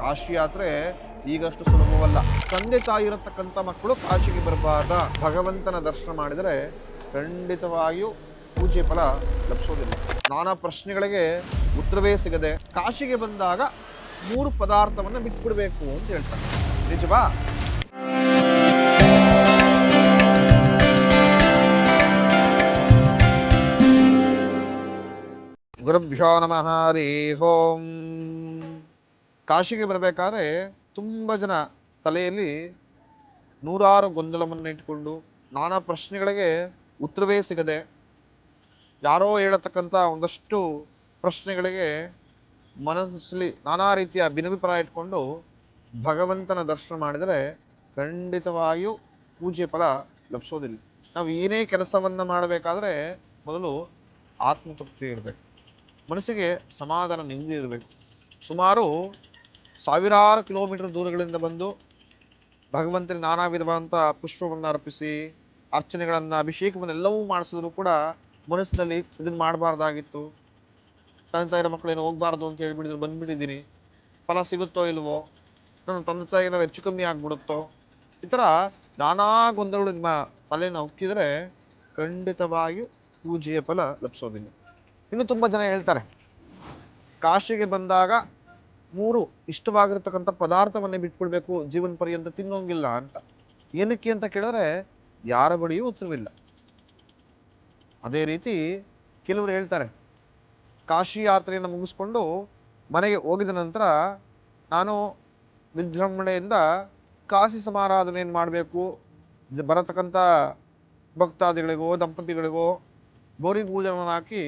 ಕಾಶಿ ಯಾತ್ರೆ ಈಗಷ್ಟು ಸುಲಭವಲ್ಲ. ತಂದೆ ತಾಯಿ ಇರತಕ್ಕಂಥ ಮಕ್ಕಳು ಕಾಶಿಗೆ ಬರಬಾರ್ದ. ಭಗವಂತನ ದರ್ಶನ ಮಾಡಿದರೆ ಖಂಡಿತವಾಗಿಯೂ ಪೂಜೆ ಫಲ ಲಭಿಸೋದಿಲ್ಲ. ನಾನಾ ಪ್ರಶ್ನೆಗಳಿಗೆ ಉತ್ತರವೇ ಸಿಗದೆ ಕಾಶಿಗೆ ಬಂದಾಗ 3 ಪದಾರ್ಥವನ್ನು ಬಿಟ್ಬಿಡ್ಬೇಕು ಅಂತ ಹೇಳ್ತಾರೆ. ನಿಜವಾ? ಗುರುಭ್ಯೋ ನಮಃ ಹರಿ ಓಂ. ಕಾಶಿಗೆ ಬರಬೇಕಾದ್ರೆ ತುಂಬ ಜನ ತಲೆಯಲ್ಲಿ ನೂರಾರು ಗೊಂದಲವನ್ನು ಇಟ್ಕೊಂಡು ನಾನಾ ಪ್ರಶ್ನೆಗಳಿಗೆ ಉತ್ತರವೇ ಸಿಗದೆ ಯಾರೋ ಹೇಳತಕ್ಕಂಥ ಒಂದಷ್ಟು ಪ್ರಶ್ನೆಗಳಿಗೆ ಮನಸ್ಸಲ್ಲಿ ನಾನಾ ರೀತಿಯ ಭಿನ್ನಾಭಿಪ್ರಾಯ ಇಟ್ಕೊಂಡು ಭಗವಂತನ ದರ್ಶನ ಮಾಡಿದರೆ ಖಂಡಿತವಾಗಿಯೂ ಪೂಜೆ ಫಲ ಲಭಿಸೋದಿಲ್ಲ. ನಾವು ಏನೇ ಕೆಲಸವನ್ನು ಮಾಡಬೇಕಾದ್ರೆ ಮೊದಲು ಆತ್ಮತೃಪ್ತಿ ಇರಬೇಕು, ಮನಸ್ಸಿಗೆ ಸಮಾಧಾನ ನೆಮ್ಮದಿ ಇರಬೇಕು. ಸುಮಾರು ಸಾವಿರಾರು ಕಿಲೋಮೀಟರ್ ದೂರಗಳಿಂದ ಬಂದು ಭಗವಂತನ ನಾನಾ ವಿಧವಾದಂಥ ಪುಷ್ಪವನ್ನು ಅರ್ಪಿಸಿ ಅರ್ಚನೆಗಳನ್ನು ಅಭಿಷೇಕವನ್ನೆಲ್ಲವೂ ಮಾಡಿಸಿದ್ರು ಕೂಡ ಮನಸ್ಸಿನಲ್ಲಿ ಇದನ್ನು ಮಾಡಬಾರ್ದಾಗಿತ್ತು, ತಂದೆ ತಾಯಿರ ಮಕ್ಕಳೇನು ಹೋಗ್ಬಾರ್ದು ಅಂತ ಹೇಳ್ಬಿಟ್ಟಿದ್ರು, ಬಂದ್ಬಿಟ್ಟಿದ್ದೀನಿ, ಫಲ ಸಿಗುತ್ತೋ ಇಲ್ವೋ, ನನ್ನ ತಂದೆ ತಾಯಿನ ಹೆಚ್ಚು ಕಮ್ಮಿ ಆಗ್ಬಿಡುತ್ತೋ, ಈ ಥರ ನಾನಾ ಗೊಂದಲಗಳು ನಿಮ್ಮ ತಲೆಯನ್ನು ಉಕ್ಕಿದರೆ ಖಂಡಿತವಾಗಿಯೂ ಪೂಜೆಯ ಫಲ ಲಭಿಸೋದಿಲ್ಲ. ಇನ್ನು ತುಂಬ ಜನ ಹೇಳ್ತಾರೆ ಕಾಶಿಗೆ ಬಂದಾಗ 3 ಇಷ್ಟವಾಗಿರ್ತಕ್ಕಂಥ ಪದಾರ್ಥವನ್ನೇ ಬಿಟ್ಬಿಡ್ಬೇಕು, ಜೀವನ ಪರ್ಯಂತ ತಿನ್ನೋಂಗಿಲ್ಲ ಅಂತ. ಏನಕ್ಕೆ ಅಂತ ಕೇಳಿದ್ರೆ ಯಾರ ಬಳಿಯೂ ಉತ್ತರವಿಲ್ಲ. ಅದೇ ರೀತಿ ಕೆಲವರು ಹೇಳ್ತಾರೆ ಕಾಶಿ ಯಾತ್ರೆಯನ್ನು ಮುಗಿಸ್ಕೊಂಡು ಮನೆಗೆ ಹೋಗಿದ ನಂತರ ನಾನು ವಿಜೃಂಭಣೆಯಿಂದ ಕಾಶಿ ಸಮಾರಾಧನೆಯನ್ನು ಮಾಡಬೇಕು, ಬರತಕ್ಕಂಥ ಭಕ್ತಾದಿಗಳಿಗೋ ದಂಪತಿಗಳಿಗೋ ಗೌರಿ ಪೂಜೆಯನ್ನು ಹಾಕಿ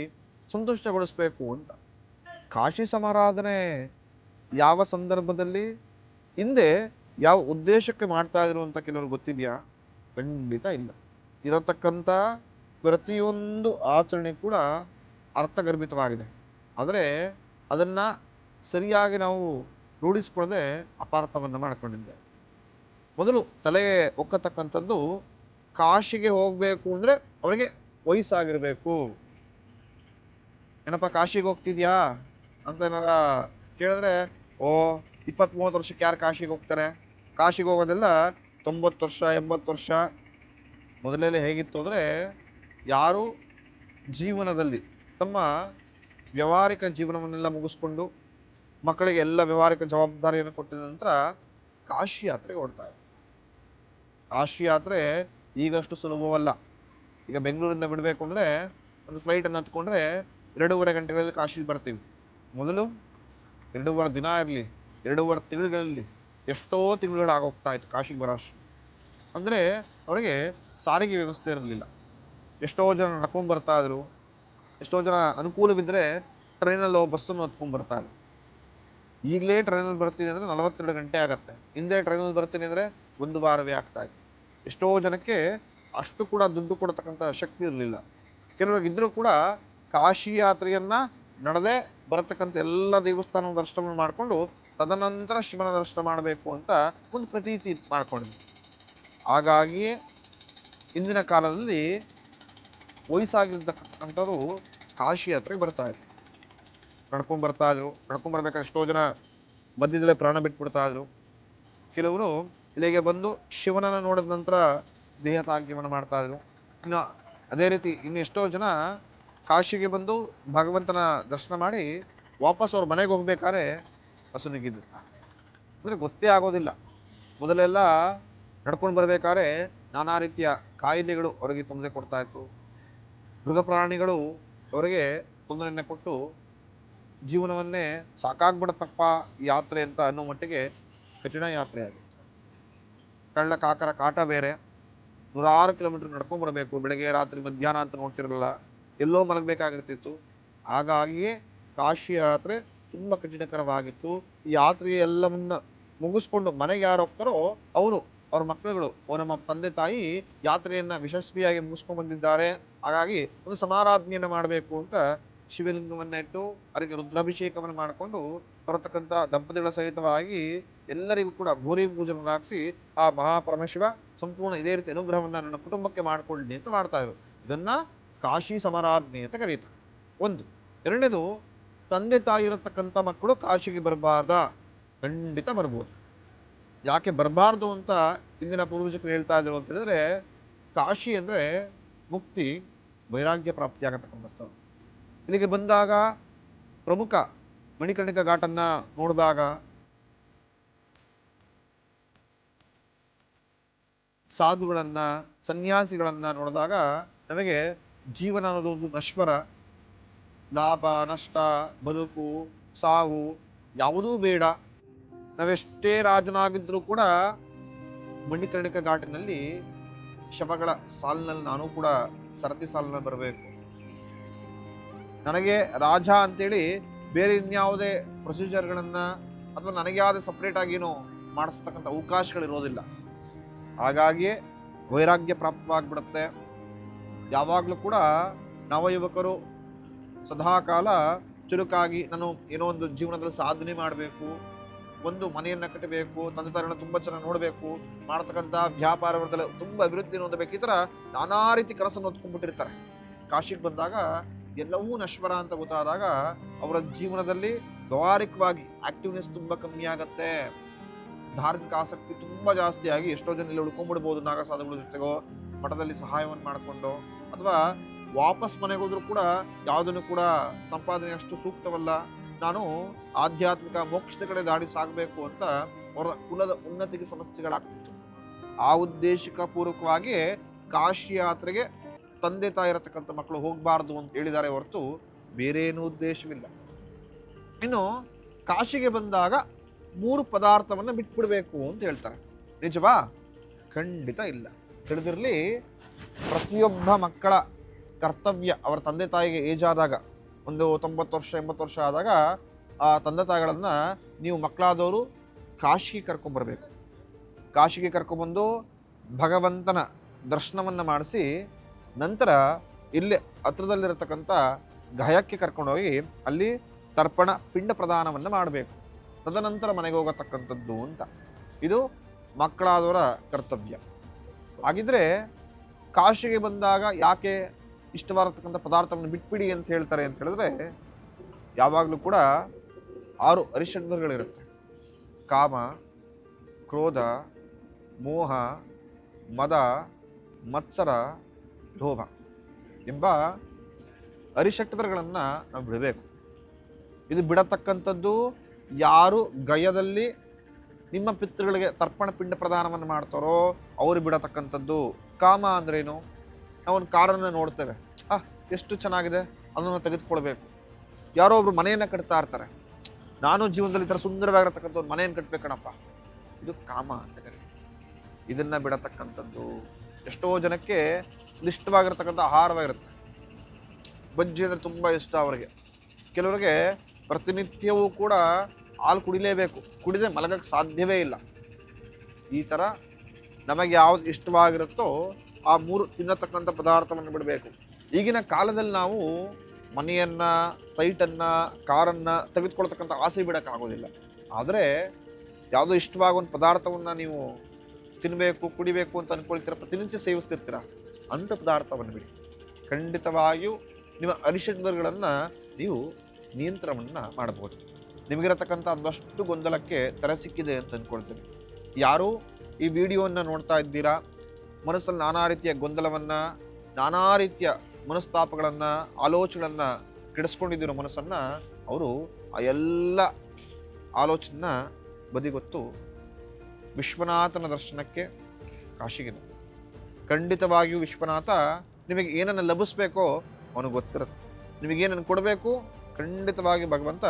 ಸಂತುಷ್ಟಗೊಳಿಸ್ಬೇಕು ಅಂತ. ಕಾಶಿ ಸಮಾರಾಧನೆ ಯಾವ ಸಂದರ್ಭದಲ್ಲಿ, ಹಿಂದೆ ಯಾವ ಉದ್ದೇಶಕ್ಕೆ ಮಾಡ್ತಾ ಇದ್ರು ಅಂತ ಕೆಲವರು ಗೊತ್ತಿದೆಯಾ? ಖಂಡಿತ ಇಲ್ಲ. ಇರತಕ್ಕಂಥ ಪ್ರತಿಯೊಂದು ಆಚರಣೆ ಕೂಡ ಅರ್ಥಗರ್ಭಿತವಾಗಿದೆ. ಆದರೆ ಅದನ್ನು ಸರಿಯಾಗಿ ನಾವು ರೂಢಿಸ್ಕೊಳ್ಳದೆ ಅಪಾರ್ಥವನ್ನು ಮಾಡಿಕೊಂಡಿದ್ದೇವೆ. ಮೊದಲು ತಲೆಗೆ ಒಕ್ಕತಕ್ಕಂಥದ್ದು, ಕಾಶಿಗೆ ಹೋಗಬೇಕು ಅಂದರೆ ಅವರಿಗೆ ವಯಸ್ಸಾಗಿರಬೇಕು. ಏನಪ್ಪ ಕಾಶಿಗೆ ಹೋಗ್ತಿದ್ಯಾ ಅಂತ ಏನಾರ ಕೇಳಿದ್ರೆ, 20-30 ವರ್ಷಕ್ಕೆ ಯಾರು ಕಾಶಿಗೆ ಹೋಗ್ತಾರೆ? ಕಾಶಿಗೆ ಹೋಗೋದೆಲ್ಲ 90 ವರ್ಷ 80 ವರ್ಷ. ಮೊದಲೆಲ್ಲ ಹೇಗಿತ್ತು ಅಂದರೆ, ಯಾರು ಜೀವನದಲ್ಲಿ ತಮ್ಮ ವ್ಯಾವಹಾರಿಕ ಜೀವನವನ್ನೆಲ್ಲ ಮುಗಿಸ್ಕೊಂಡು ಮಕ್ಕಳಿಗೆ ಎಲ್ಲ ವ್ಯಾವಹಾರಿಕ ಜವಾಬ್ದಾರಿಯನ್ನು ಕೊಟ್ಟಿದ ನಂತರ ಕಾಶಿ ಯಾತ್ರೆಗೆ ಹೊರಡ್ತಾರೆ. ಕಾಶಿ ಯಾತ್ರೆ ಈಗಷ್ಟು ಸುಲಭವಲ್ಲ. ಈಗ ಬೆಂಗಳೂರಿಂದ ಬಿಡಬೇಕು ಅಂದರೆ ಒಂದು ಫ್ಲೈಟನ್ನು ಹತ್ಕೊಂಡ್ರೆ 2.5 ಗಂಟೆಗಳಲ್ಲಿ ಕಾಶಿಗೆ ಬರ್ತೀವಿ. ಮೊದಲು 2.5 ದಿನ ಇರಲಿ, 2.5 ತಿಂಗಳಲ್ಲಿ ಎಷ್ಟೋ ತಿಂಗಳುಗಳಾಗೋಗ್ತಾ ಇತ್ತು ಕಾಶಿಗೆ ಬರೋಷ್ಟು. ಅಂದರೆ ಅವರಿಗೆ ಸಾರಿಗೆ ವ್ಯವಸ್ಥೆ ಇರಲಿಲ್ಲ. ಎಷ್ಟೋ ಜನ ನಡ್ಕೊಂಡು ಬರ್ತಾ ಇದ್ರು, ಎಷ್ಟೋ ಜನ ಅನುಕೂಲವಿದ್ದರೆ ಟ್ರೈನಲ್ಲೋ ಬಸ್ಸನ್ನು ಹತ್ಕೊಂಡು ಬರ್ತಾರೆ. ಈಗಲೇ ಟ್ರೈನಲ್ಲಿ ಬರ್ತೀನಿ ಅಂದರೆ 42 ಗಂಟೆ ಆಗುತ್ತೆ. ಹಿಂದೆ ಟ್ರೈನಲ್ಲಿ ಬರ್ತೀನಿ ಅಂದರೆ 1 ವಾರವೇ ಆಗ್ತಾ ಇತ್ತು. ಎಷ್ಟೋ ಜನಕ್ಕೆ ಅಷ್ಟು ಕೂಡ ದುಡ್ಡು ಕೊಡತಕ್ಕಂಥ ಶಕ್ತಿ ಇರಲಿಲ್ಲ. ಕೆಲವರಿಗಿದ್ದರೂ ಕೂಡ ಕಾಶಿ ಯಾತ್ರೆಯನ್ನು ನಡೆದೇ ಬರತಕ್ಕಂಥ ಎಲ್ಲ ದೇವಸ್ಥಾನದ ದರ್ಶನ ಮಾಡಿಕೊಂಡು ತದನಂತರ ಶಿವನ ದರ್ಶನ ಮಾಡಬೇಕು ಅಂತ ಒಂದು ಪ್ರತೀತಿ ಮಾಡ್ಕೊಂಡಿದ್ವಿ. ಹಾಗಾಗಿಯೇ ಇಂದಿನ ಕಾಲದಲ್ಲಿ ವಯಸ್ಸಾಗಿರ್ತಕ್ಕಂಥವ್ರು ಕಾಶಿ ಯಾತ್ರೆಗೆ ಬರ್ತಾ ಇದ್ರು, ನಡ್ಕೊಂಡು ಬರ್ತಾ ಇದ್ರು. ನಡ್ಕೊಂಡು ಬರ್ಬೇಕಾದ್ರೆ ಎಷ್ಟೋ ಜನ ಮಧ್ಯದಲ್ಲೇ ಪ್ರಾಣ ಬಿಟ್ಬಿಡ್ತಾ ಇದ್ರು. ಕೆಲವರು ಇಲ್ಲಿಗೆ ಬಂದು ಶಿವನನ್ನು ನೋಡಿದ ನಂತರ ದೇಹ ತ್ಯಾಗವನ್ನು ಮಾಡ್ತಾ ಇದ್ರು. ಇನ್ನು ಅದೇ ರೀತಿ ಇನ್ನು ಎಷ್ಟೋ ಜನ ಕಾಶಿಗೆ ಬಂದು ಭಗವಂತನ ದರ್ಶನ ಮಾಡಿ ವಾಪಸ್ ಅವ್ರ ಮನೆಗೆ ಹೋಗ್ಬೇಕಾದ್ರೆ ಹಸುನಿಗಿದ್ದು ಅಂದರೆ ಗೊತ್ತೇ ಆಗೋದಿಲ್ಲ. ಮೊದಲೆಲ್ಲ ನಡ್ಕೊಂಡು ಬರ್ಬೇಕಾದ್ರೆ ನಾನಾ ರೀತಿಯ ಕಾಯಿಲೆಗಳು ಅವರಿಗೆ ತೊಂದರೆ ಕೊಡ್ತಾ ಇತ್ತು. ಮೃಗ ಪ್ರಾಣಿಗಳು ಅವರಿಗೆ ತೊಂದರೆಯನ್ನು ಕೊಟ್ಟು ಜೀವನವನ್ನೇ ಸಾಕಾಗ್ಬಿಡತ್ತಪ್ಪ ಯಾತ್ರೆ ಅಂತ ಅನ್ನೋ ಮಟ್ಟಿಗೆ ಕಠಿಣ ಯಾತ್ರೆ ಆಗುತ್ತೆ. ಕಳ್ಳ ಕಾಕರ ಕಾಟ ಬೇರೆ. 100 ಕಿಲೋಮೀಟರ್ ನಡ್ಕೊಂಡು ಬರಬೇಕು, ಬೆಳಗ್ಗೆ ರಾತ್ರಿ ಮಧ್ಯಾಹ್ನ ಅಂತ ನೋಡ್ತಿರಲಿಲ್ಲ, ಎಲ್ಲೋ ಮಲಗಬೇಕಾಗಿರ್ತಿತ್ತು. ಹಾಗಾಗಿಯೇ ಕಾಶಿ ಯಾತ್ರೆ ತುಂಬ ಕಠಿಣಕರವಾಗಿತ್ತು. ಈ ಯಾತ್ರೆ ಎಲ್ಲವನ್ನ ಮುಗಿಸ್ಕೊಂಡು ಮನೆಗೆ ಯಾರು ಹೋಗ್ತಾರೋ ಅವರು ಅವ್ರ ಮಕ್ಕಳುಗಳು ನಮ್ಮ ತಂದೆ ತಾಯಿ ಯಾತ್ರೆಯನ್ನು ಯಶಸ್ವಿಯಾಗಿ ಮುಗಿಸ್ಕೊಂಡು ಬಂದಿದ್ದಾರೆ, ಹಾಗಾಗಿ ಒಂದು ಸಮಾರಾಧನೆಯನ್ನು ಮಾಡಬೇಕು ಅಂತ ಶಿವಲಿಂಗವನ್ನು ಇಟ್ಟು ಅದಕ್ಕೆ ರುದ್ರಾಭಿಷೇಕವನ್ನು ಮಾಡಿಕೊಂಡು ಬರತಕ್ಕಂಥ ದಂಪತಿಗಳ ಸಹಿತವಾಗಿ ಎಲ್ಲರಿಗೂ ಕೂಡ ಗೌರಿ ಪೂಜೆಯನ್ನು ಹಾಕಿಸಿ ಆ ಮಹಾಪರಮಶಿವ ಸಂಪೂರ್ಣ ಇದೇ ರೀತಿ ಅನುಗ್ರಹವನ್ನು ನನ್ನ ಕುಟುಂಬಕ್ಕೆ ಮಾಡಿಕೊಳ್ಳಿ ಅಂತ ಮಾಡ್ತಾ ಇದ್ರು. ಇದನ್ನ ಕಾಶಿ ಸಮಾರಾಧನೆ ಅಂತ ಕರೀತಾರೆ. ಒಂದು. ಎರಡನೇದು, ತಂದೆ ತಾಯಿ ಇರತಕ್ಕಂಥ ಮಕ್ಕಳು ಕಾಶಿಗೆ ಬರಬಾರ್ದ. ಖಂಡಿತ ಬರ್ಬೋದು. ಯಾಕೆ ಬರಬಾರ್ದು ಅಂತ ಇಂದಿನ ಪೂರ್ವಜಕರು ಹೇಳ್ತಾ ಇದ್ರು ಅಂತ ಹೇಳಿದ್ರೆ, ಕಾಶಿ ಅಂದರೆ ಮುಕ್ತಿ, ವೈರಾಗ್ಯ ಪ್ರಾಪ್ತಿಯಾಗತಕ್ಕಂಥ ಸ್ಥಳ. ಇಲ್ಲಿಗೆ ಬಂದಾಗ ಪ್ರಮುಖ ಮಣಿಕರ್ಣಿಕಾ ಘಾಟನ್ನ ನೋಡಿದಾಗ, ಸಾಧುಗಳನ್ನ ಸನ್ಯಾಸಿಗಳನ್ನ ನೋಡಿದಾಗ ನಮಗೆ ಜೀವನ ಅನ್ನೋದು ಒಂದು ನಶ್ವರ, ಲಾಭ ನಷ್ಟ, ಬದುಕು ಸಾವು ಯಾವುದೂ ಬೇಡ. ನಾವೆಷ್ಟೇ ರಾಜನಾಗಿದ್ರೂ ಕೂಡ ಮಣಿಕರ್ಣಿಕಾ ಘಾಟಿನಲ್ಲಿ ಶವಗಳ ಸಾಲಿನಲ್ಲಿ ನಾನು ಕೂಡ ಸರತಿ ಸಾಲಿನಲ್ಲಿ ಬರಬೇಕು. ನನಗೆ ರಾಜ ಅಂತೇಳಿ ಬೇರೆ ಇನ್ಯಾವುದೇ ಪ್ರೊಸೀಜರ್ಗಳನ್ನ ಅಥವಾ ನನಗೆ ಯಾವುದೇ ಸಪ್ರೇಟ್ ಆಗೇನೋ ಮಾಡಿಸ್ತಕ್ಕಂಥ ಅವಕಾಶಗಳಿರೋದಿಲ್ಲ. ಹಾಗಾಗಿ ವೈರಾಗ್ಯ ಪ್ರಾಪ್ತವಾಗಿಬಿಡುತ್ತೆ. ಯಾವಾಗಲೂ ಕೂಡ ನವಯುವಕರು ಸದಾಕಾಲ ಚುರುಕಾಗಿ ನಾನು ಏನೋ ಒಂದು ಜೀವನದಲ್ಲಿ ಸಾಧನೆ ಮಾಡಬೇಕು, ಒಂದು ಮನೆಯನ್ನ ಕಟ್ಟಬೇಕು, ತಂದೆ ತಾಯಿಗಳನ್ನ ತುಂಬಾ ಚೆನ್ನಾಗಿ ನೋಡಬೇಕು, ಮಾಡತಕ್ಕಂಥ ವ್ಯಾಪಾರ ವರ್ಗದಲ್ಲಿ ತುಂಬಾ ಅಭಿವೃದ್ಧಿ ಹೊಂದಬೇಕು, ಈ ತರ ನಾನಾ ರೀತಿ ಕನಸನ್ನು ಹೊತ್ಕೊಂಡ್ಬಿಟ್ಟಿರ್ತಾರೆ. ಕಾಶಿಗೆ ಬಂದಾಗ ಎಲ್ಲವೂ ನಶ್ವರ ಅಂತ ಗೊತ್ತಾದಾಗ ಅವರ ಜೀವನದಲ್ಲಿ ವ್ಯವಹಾರಿಕವಾಗಿ ಆಕ್ಟಿವ್ನೆಸ್ ತುಂಬಾ ಕಮ್ಮಿ ಆಗತ್ತೆ. ಧಾರ್ಮಿಕ ಆಸಕ್ತಿ ತುಂಬಾ ಜಾಸ್ತಿ ಆಗಿ ಎಷ್ಟೋ ಜನ ಇಲ್ಲಿ ಉಳ್ಕೊಂಡ್ಬಿಡ್ಬೋದು, ನಾಗಸಾಧುಗಳ ಜೊತೆಗೋ ಮಠದಲ್ಲಿ ಸಹಾಯವನ್ನು ಮಾಡಿಕೊಂಡು, ಅಥವಾ ವಾಪಸ್ ಮನೆಗೆ ಹೋದ್ರು ಕೂಡ ಯಾವುದನ್ನು ಕೂಡ ಸಂಪಾದನೆ ಅಷ್ಟು ಸೂಕ್ತವಲ್ಲ, ನಾನು ಆಧ್ಯಾತ್ಮಿಕ ಮೋಕ್ಷದ ಕಡೆ ದಾಡಿ ಸಾಗಬೇಕು ಅಂತ ಅವರ ಕುಲದ ಉನ್ನತಿಗೆ ಸಮಸ್ಯೆಗಳಾಗ್ತಿತ್ತು. ಆ ಉದ್ದೇಶಕ ಪೂರ್ವಕವಾಗಿ ಕಾಶಿ ಯಾತ್ರೆಗೆ ತಂದೆ ತಾಯಿ ಇರತಕ್ಕಂಥ ಮಕ್ಕಳು ಹೋಗಬಾರ್ದು ಅಂತ ಹೇಳಿದ್ದಾರೆ ಹೊರತು ಬೇರೆ ಏನೂ ಉದ್ದೇಶವಿಲ್ಲ. ಇನ್ನು ಕಾಶಿಗೆ ಬಂದಾಗ 3 ಪದಾರ್ಥವನ್ನ ಬಿಟ್ಬಿಡ್ಬೇಕು ಅಂತ ಹೇಳ್ತಾರೆ. ನಿಜವಾ? ಖಂಡಿತ ಇಲ್ಲ. ತಿಳಿದಿರಲಿ, ಪ್ರತಿಯೊಬ್ಬ ಮಕ್ಕಳ ಕರ್ತವ್ಯ ಅವರ ತಂದೆ ತಾಯಿಗೆ ಏಜ್ ಆದಾಗ, ಒಂದು 90 ವರ್ಷ 80 ವರ್ಷ ಆದಾಗ ಆ ತಂದೆ ತಾಯಿಗಳನ್ನ ನೀವು ಮಕ್ಕಳಾದವರು ಕಾಶಿಗೆ ಕರ್ಕೊಂಡ್ಬರ್ಬೇಕು. ಕಾಶಿಗೆ ಕರ್ಕೊಂಡ್ಬಂದು ಭಗವಂತನ ದರ್ಶನವನ್ನ ಮಾಡಿಸಿ ನಂತರ ಇಲ್ಲಿ ಹತ್ರದಲ್ಲಿರತಕ್ಕಂಥ ಗಯಕ್ಕೆ ಕರ್ಕೊಂಡೋಗಿ ಅಲ್ಲಿ ತರ್ಪಣ ಪಿಂಡ ಪ್ರದಾನವನ್ನು ಮಾಡಬೇಕು. ತದನಂತರ ಮನೆಗೆ ಹೋಗತಕ್ಕಂಥದ್ದು ಅಂತ. ಇದು ಮಕ್ಕಳಾದವರ ಕರ್ತವ್ಯ. ಹಾಗಿದ್ರೆ ಕಾಶಿಗೆ ಬಂದಾಗ ಯಾಕೆ ಇಷ್ಟವಾಗತಕ್ಕಂಥ ಪದಾರ್ಥವನ್ನು ಬಿಟ್ಬಿಡಿ ಅಂತ ಹೇಳ್ತಾರೆ ಅಂತ ಹೇಳಿದ್ರೆ, ಯಾವಾಗಲೂ ಕೂಡ 6 ಅರಿಷಡ್ವರ್ಗಗಳಿರುತ್ತೆ. ಕಾಮ, ಕ್ರೋಧ, ಮೋಹ, ಮದ, ಮತ್ಸರ, ಲೋಭ ಎಂಬ ಅರಿಷಡ್ವರ್ಗಗಳನ್ನು ನಾವು ಬಿಡಬೇಕು. ಇದು ಬಿಡತಕ್ಕಂಥದ್ದು ಯಾರು ಗಯದಲ್ಲಿ ನಿಮ್ಮ ಪಿತೃಗಳಿಗೆ ತರ್ಪಣ ಪಿಂಡ ಪ್ರದಾನವನ್ನು ಮಾಡ್ತಾರೋ ಅವರು ಬಿಡತಕ್ಕಂಥದ್ದು. ಕಾಮ ಅಂದ್ರೇನು? ನಾವೊಂದು ಕಾರನ್ನು ನೋಡ್ತೇವೆ, ಎಷ್ಟು ಚೆನ್ನಾಗಿದೆ, ಅದನ್ನು ತೆಗೆದುಕೊಳ್ಬೇಕು. ಯಾರೋ ಒಬ್ರು ಮನೆಯನ್ನ ಕಟ್ತಾ ಇರ್ತಾರೆ, ನಾನು ಜೀವನದಲ್ಲಿ ಈ ಥರ ಸುಂದರವಾಗಿರತಕ್ಕಂಥ ಒಂದು ಮನೆಯನ್ನು ಕಟ್ಬೇಕಣಪ್ಪ, ಇದು ಕಾಮ ಅಂತ ಕರೀತಾರೆ. ಇದನ್ನ ಬಿಡತಕ್ಕಂಥದ್ದು. ಎಷ್ಟೋ ಜನಕ್ಕೆ ಇಷ್ಟವಾಗಿರ್ತಕ್ಕಂಥ ಆಹಾರವಾಗಿರುತ್ತೆ. ಬಜ್ಜಿ ಅಂದರೆ ತುಂಬಾ ಇಷ್ಟ ಅವರಿಗೆ. ಕೆಲವರಿಗೆ ಪ್ರತಿನಿತ್ಯವೂ ಕೂಡ ಹಾಲು ಕುಡಿಲೇಬೇಕು, ಕುಡಿದೇ ಮಲಗಕ್ಕೆ ಸಾಧ್ಯವೇ ಇಲ್ಲ. ಈ ಥರ ನಮಗೆ ಯಾವ್ದು ಇಷ್ಟವಾಗಿರುತ್ತೋ ಆ 3 ತಿನ್ನತಕ್ಕಂಥ ಪದಾರ್ಥವನ್ನು ಬಿಡಬೇಕು. ಈಗಿನ ಕಾಲದಲ್ಲಿ ನಾವು ಮನೆಯನ್ನ, ಸೈಟನ್ನ, ಕಾರನ್ನ ತೆಗೆದುಕೊಳ್ತಕ್ಕಂಥ ಆಸೆ ಬಿಡೋಕ್ಕಾಗೋದಿಲ್ಲ. ಆದರೆ ಯಾವುದೋ ಇಷ್ಟವಾಗುವಂಥ ಪದಾರ್ಥವನ್ನು ನೀವು ತಿನ್ನಬೇಕು, ಕುಡಿಬೇಕು ಅಂತ ಅಂದ್ಕೊಳ್ತೀರ, ಪ್ರತಿನಿತ್ಯ ಸೇವಿಸ್ತಿರ್ತೀರ, ಅಂಥ ಪದಾರ್ಥವನ್ನು ಬಿಡಿ. ಖಂಡಿತವಾಗಿಯೂ ನಿಮ್ಮ ಅರಿಷಡ್ವರ್ಗಗಳನ್ನು ನೀವು ನಿಯಂತ್ರಣವನ್ನು ಮಾಡಬಹುದು. ನಿಮಗಿರತಕ್ಕಂಥ ಒಂದಷ್ಟು ಗೊಂದಲಕ್ಕೆ ತೆರೆ ಸಿಕ್ಕಿದೆ ಅಂತ ಅಂದ್ಕೊಳ್ತೀನಿ. ಯಾರು ಈ ವಿಡಿಯೋವನ್ನು ನೋಡ್ತಾ ಇದ್ದೀರಾ, ಮನಸ್ಸಲ್ಲಿ ನಾನಾ ರೀತಿಯ ಗೊಂದಲವನ್ನು, ನಾನಾ ರೀತಿಯ ಮನಸ್ತಾಪಗಳನ್ನು, ಆಲೋಚನೆಗಳನ್ನು ಕೆಡಿಸ್ಕೊಂಡಿದ್ದೀರೋ ಮನಸ್ಸನ್ನು, ಅವರು ಆ ಎಲ್ಲ ಆಲೋಚನೆನ ಬದಿಗೊತ್ತು ವಿಶ್ವನಾಥನ ದರ್ಶನಕ್ಕೆ ಕಾಶಿಗೆ. ಖಂಡಿತವಾಗಿಯೂ ವಿಶ್ವನಾಥ ನಿಮಗೆ ಏನನ್ನು ಲಭಿಸ್ಬೇಕೋ ಅವನಿಗೆ ಗೊತ್ತಿರುತ್ತೆ. ನಿಮಗೇನನ್ನು ಕೊಡಬೇಕು ಖಂಡಿತವಾಗಿ ಭಗವಂತ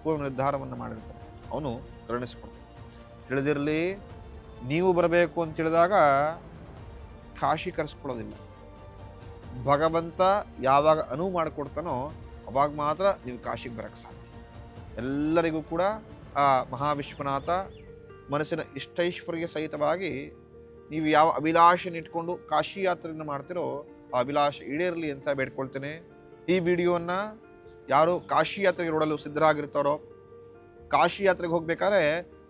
ಪೂರ್ವ ನಿರ್ಧಾರವನ್ನು ಮಾಡಿರ್ತಾನೆ, ಅವನು ಕರುಣಿಸ್ಕೊಡ್ತಾನೆ. ತಿಳಿದಿರಲಿ, ನೀವು ಬರಬೇಕು ಅಂತ ಹೇಳಿದಾಗ ಕಾಶಿ ಕರೆಸ್ಕೊಳ್ಳೋದಿಲ್ಲ. ಭಗವಂತ ಯಾವಾಗ ಅನುವು ಮಾಡಿಕೊಡ್ತಾನೋ ಅವಾಗ ಮಾತ್ರ ನೀವು ಕಾಶಿಗೆ ಬರೋಕ್ಕೆ ಸಾಧ್ಯ. ಎಲ್ಲರಿಗೂ ಕೂಡ ಆ ಮಹಾವಿಶ್ವನಾಥ ಮನಸ್ಸಿನ ಇಷ್ಟೈಶ್ವರ್ಯ ಸಹಿತವಾಗಿ ನೀವು ಯಾವ ಅಭಿಲಾಷೆಯನ್ನು ಇಟ್ಕೊಂಡು ಕಾಶಿ ಯಾತ್ರೆಯನ್ನು ಮಾಡ್ತಿರೋ ಆ ಅಭಿಲಾಷೆ ಈಡೇರಲಿ ಅಂತ ಬೇಡ್ಕೊಳ್ತೇನೆ. ಈ ವಿಡಿಯೋವನ್ನು ಯಾರು ಕಾಶಿ ಯಾತ್ರೆಗೆ ನೋಡಲು ಸಿದ್ಧರಾಗಿರ್ತಾರೋ, ಕಾಶಿ ಯಾತ್ರೆಗೆ ಹೋಗ್ಬೇಕಾದ್ರೆ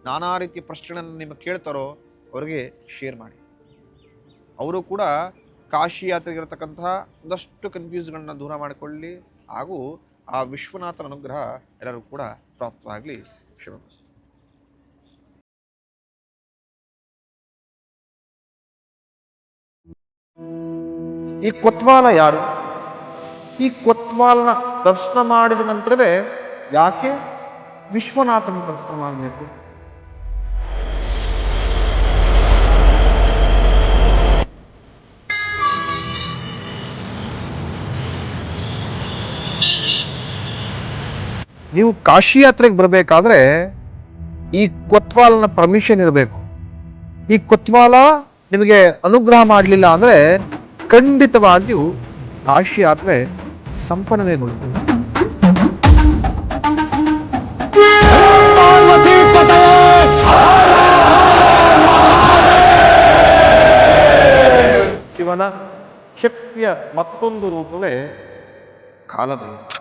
ನಾನಾ ರೀತಿಯ ಪ್ರಶ್ನೆಗಳನ್ನು ನಿಮಗೆ ಕೇಳ್ತಾರೋ ಅವರಿಗೆ ಶೇರ್ ಮಾಡಿ. ಅವರು ಕೂಡ ಕಾಶಿ ಯಾತ್ರೆಗೆ ಇರತಕ್ಕಂತಹ ಒಂದಷ್ಟು ಕನ್ಫ್ಯೂಸ್ಗಳನ್ನ ದೂರ ಮಾಡಿಕೊಳ್ಳಿ, ಹಾಗೂ ಆ ವಿಶ್ವನಾಥನ ಅನುಗ್ರಹ ಎಲ್ಲರೂ ಕೂಡ ಪ್ರಾಪ್ತವಾಗಲಿ. ಶಿವಮಸ್ತು. ಈ ಕೊತ್ವಾಲ ಯಾರು? ಈ ಕೊತ್ವಾಲನ ದರ್ಶನ ಮಾಡಿದ ನಂತರವೇ ಯಾಕೆ ವಿಶ್ವನಾಥನ ದರ್ಶನ ಮಾಡಬೇಕು? ನೀವು ಕಾಶಿ ಯಾತ್ರೆಗೆ ಬರಬೇಕಾದ್ರೆ ಈ ಕೊತ್ವಾಲನ ಪರ್ಮಿಷನ್ ಇರಬೇಕು. ಈ ಕೊತ್ವಾಲ ನಿಮಗೆ ಅನುಗ್ರಹ ಮಾಡಲಿಲ್ಲ ಅಂದ್ರೆ ಖಂಡಿತವಾಗಿಯೂ ಕಾಶಿ ಯಾತ್ರೆ ಸಂಪನ್ನಗೊಳ್ಳುತ್ತದೆ. ಶಿವನ ಶಕ್ತಿಯ ಮತ್ತೊಂದು ರೂಪವೇ ಕಾಲಭೈರವ.